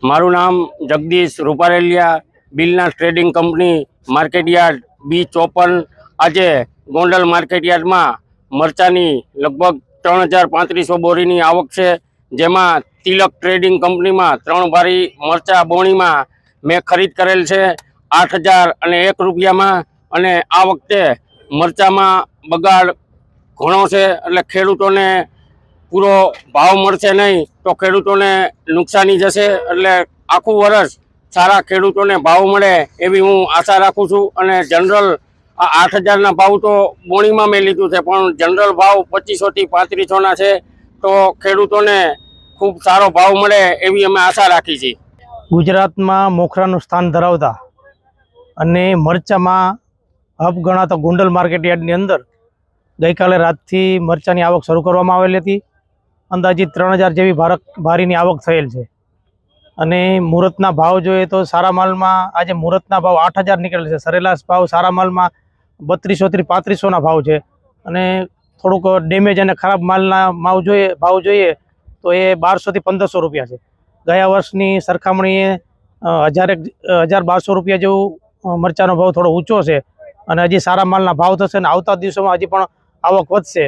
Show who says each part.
Speaker 1: મારું નામ જગદીશ રૂપારેલિયા, બિલના ટ્રેડિંગ કંપની, માર્કેટયાર્ડ B54। આજે ગોંડલ માર્કેટયાર્ડમાં મરચાની લગભગ 3500 બોરીની આવક છે, જેમાં તિલક ટ્રેડિંગ કંપનીમાં 3 ભારી મરચા બોણીમાં મેં ખરીદ કરેલ છે 8001 રૂપિયામાં। અને આ વખતે મરચામાં બગાડ ઘણો છે, એટલે ખેડૂતોને પૂરો ભાવ મળશે નહીં તો ખેડૂતોને નુકસાની જશે। એટલે આખું વર્ષ સારા ખેડૂતોને ભાવ મળે એવી હું આશા રાખું છું। અને જનરલ 8000ના ભાવ તો બોણીમાં મેં લીધું છે, પણ જનરલ ભાવ 2500 થી 3500ના છે, તો ખેડૂતોને ખૂબ સારો ભાવ મળે એવી અમે આશા રાખી છીએ।
Speaker 2: ગુજરાતમાં મોખરાનું સ્થાન ધરાવતા અને મરચામાં હબ ગણાતો ગોંડલ માર્કેટયાર્ડની અંદર ગઈકાલે રાતથી મરચાની આવક શરૂ કરવામાં આવેલી હતી। અંદાજિત 3000 જેવી ભારીની આવક થયેલ છે। અને મુહૂર્તના ભાવ જોઈએ તો સારા માલમાં આજે મુહૂર્તના ભાવ 8000 નીકળેલ છે। સરેરાશ ભાવ સારા માલમાં 3200 થી 3500ના ભાવ છે। અને થોડુંક ડેમેજ અને ખરાબ માલના ભાવ જોઈએ તો એ 1200 થી 1500 રૂપિયા છે। ગયા વર્ષની સરખામણીએ 1200 રૂપિયા જેવું મરચાનો ભાવ થોડો ઊંચો છે। અને હજી સારા માલના ભાવ થશે અને આવતા દિવસોમાં હજી પણ આવક વધશે।